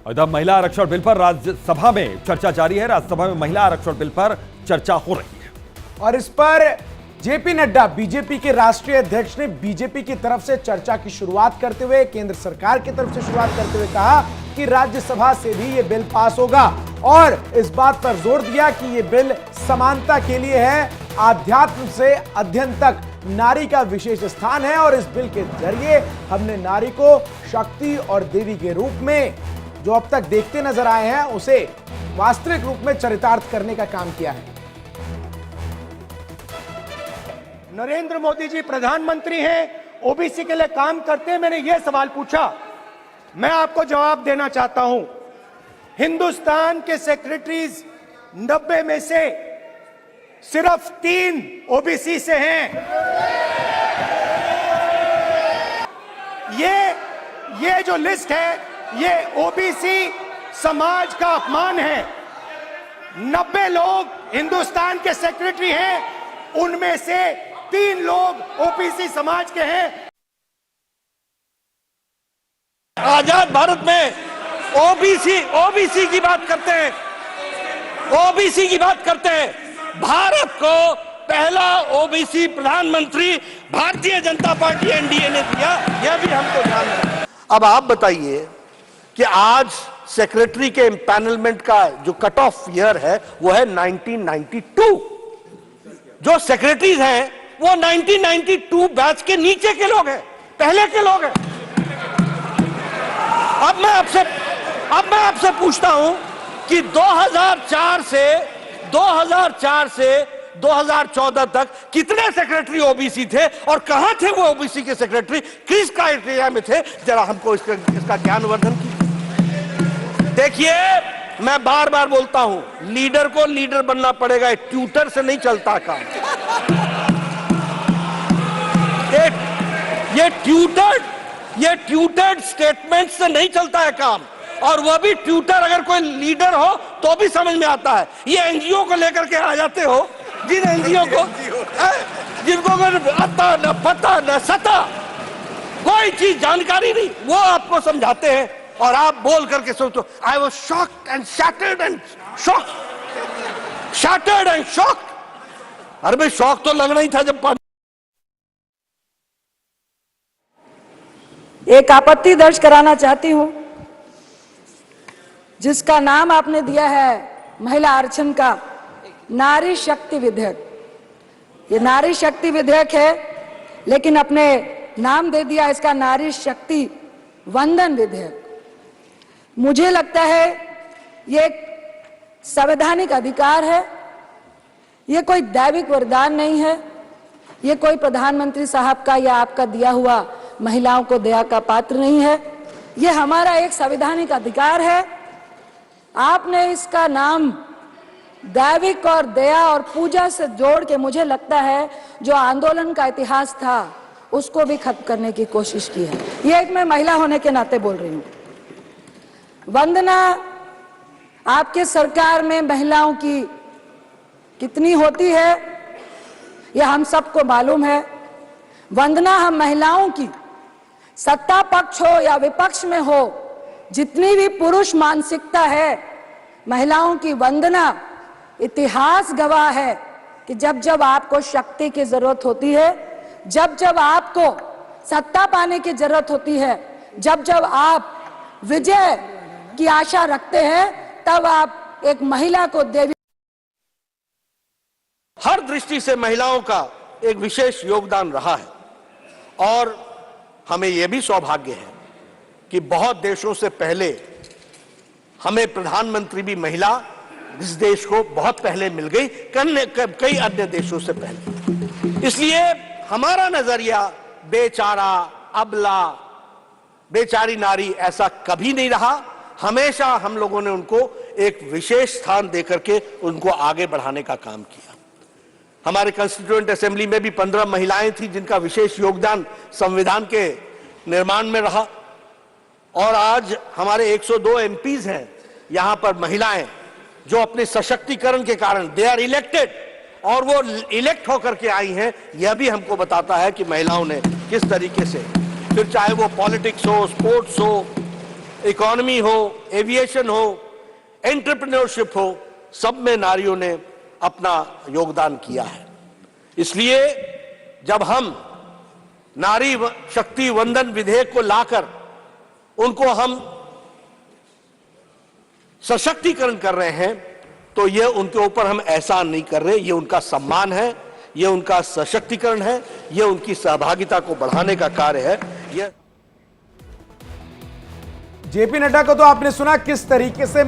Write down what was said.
इधर महिला आरक्षण बिल पर राज्यसभा में चर्चा जारी है। राज्यसभा में महिला आरक्षण बिल पर चर्चा हो रही है और इस पर जेपी नड्डा बीजेपी के राष्ट्रीय अध्यक्ष ने बीजेपी की तरफ से चर्चा की शुरुआत करते हुए, केंद्र सरकार की तरफ से शुरुआत करते हुए कहा कि राज्यसभा से भी यह बिल पास होगा और इस बात पर जोर दिया कि यह बिल समानता के लिए है। आध्यात्म से अध्ययन तक नारी का विशेष स्थान है और इस बिल के जरिए हमने नारी को शक्ति और देवी के रूप में जो अब तक देखते नजर आए हैं उसे वास्तविक रूप में चरितार्थ करने का काम किया है। नरेंद्र मोदी जी प्रधानमंत्री हैं, ओबीसी के लिए काम करते हैं। मैंने यह सवाल पूछा, मैं आपको जवाब देना चाहता हूं। हिंदुस्तान के सेक्रेटरीज 90 में से सिर्फ 3 ओबीसी से हैं। ये जो लिस्ट है ये ओबीसी समाज का अपमान है। 90 लोग हिंदुस्तान के सेक्रेटरी हैं, उनमें से 3 लोग ओबीसी समाज के हैं। आजाद भारत में ओबीसी की बात करते हैं, ओबीसी की बात करते हैं। भारत को पहला ओबीसी प्रधानमंत्री भारतीय जनता पार्टी एनडीए ने दिया, यह भी हमको ध्यान है। अब आप बताइए कि आज सेक्रेटरी के पैनलमेंट का जो कट ऑफ ईयर है वो है 1992। जो सेक्रेटरीज हैं वो 1992 बैच के नीचे के लोग हैं, पहले के लोग हैं। अब मैं आपसे पूछता हूं कि 2004 से 2014 तक कितने सेक्रेटरी ओबीसी थे और कहां थे वो ओबीसी के सेक्रेटरी, किस क्राइटेरिया में थे? जरा हमको इसका ज्ञानवर्धन कीजिए। देखिए, मैं बार बार बोलता हूं, लीडर को लीडर बनना पड़ेगा, ट्यूटर से नहीं चलता काम। ये ट्यूटर्ड स्टेटमेंट से नहीं चलता है काम, और वह भी ट्यूटर अगर कोई लीडर हो तो भी समझ में आता है। ये एनजीओ को लेकर के आ जाते हो, जिन एनजीओ को जिनको आता न पता न सता, कोई चीज जानकारी नहीं, वो आपको समझाते हैं और आप बोल करके सोचो I was shocked and shattered and shocked. अरे भाई, शॉक तो लगना ही था जब एक आपत्ति दर्ज कराना चाहती हूं, जिसका नाम आपने दिया है महिला आरक्षण का, नारी शक्ति विधेयक। ये नारी शक्ति विधेयक है, लेकिन अपने नाम दे दिया इसका नारी शक्ति वंदन विधेयक। मुझे लगता है ये एक संवैधानिक अधिकार है, ये कोई दैविक वरदान नहीं है, ये कोई प्रधानमंत्री साहब का या आपका दिया हुआ महिलाओं को दया का पात्र नहीं है। ये हमारा एक संवैधानिक अधिकार है। आपने इसका नाम दैविक और दया और पूजा से जोड़ के, मुझे लगता है जो आंदोलन का इतिहास था उसको भी खत्म करने की कोशिश की है। ये एक मैं महिला होने के नाते बोल रही हूं। वंदना, आपके सरकार में महिलाओं की कितनी होती है यह हम सबको मालूम है। वंदना हम महिलाओं की, सत्ता पक्ष हो या विपक्ष में हो, जितनी भी पुरुष मानसिकता है, महिलाओं की वंदना इतिहास गवाह है कि जब जब आपको शक्ति की जरूरत होती है, जब जब आपको सत्ता पाने की जरूरत होती है, जब जब आप विजय की आशा रखते हैं, तब आप एक महिला को देवी। हर दृष्टि से महिलाओं का एक विशेष योगदान रहा है और हमें यह भी सौभाग्य है कि बहुत देशों से पहले हमें प्रधानमंत्री भी महिला इस देश को बहुत पहले मिल गई, कई अन्य देशों से पहले। इसलिए हमारा नजरिया बेचारा, अबला, बेचारी नारी ऐसा कभी नहीं रहा। हमेशा हम लोगों ने उनको एक विशेष स्थान देकर के उनको आगे बढ़ाने का काम किया। हमारे कॉन्स्टिट्यूएंट असेंबली में भी 15 महिलाएं थी जिनका विशेष योगदान संविधान के निर्माण में रहा, और आज हमारे 102 एमपीज हैं यहां पर महिलाएं, जो अपने सशक्तिकरण के कारण दे आर इलेक्टेड, और वो इलेक्ट होकर के आई हैं। यह भी हमको बताता है कि महिलाओं ने किस तरीके से, फिर चाहे वो पॉलिटिक्स हो, स्पोर्ट्स हो, इकोनॉमी हो, एविएशन हो, एंटरप्रेन्योरशिप हो, सब में नारियों ने अपना योगदान किया है। इसलिए जब हम नारी शक्ति वंदन विधेयक को लाकर उनको हम सशक्तिकरण कर रहे हैं, तो ये उनके ऊपर हम एहसान नहीं कर रहे, ये उनका सम्मान है, ये उनका सशक्तिकरण है, ये उनकी सहभागिता को बढ़ाने का कार्य है। ये जेपी नड्डा को तो आपने सुना किस तरीके से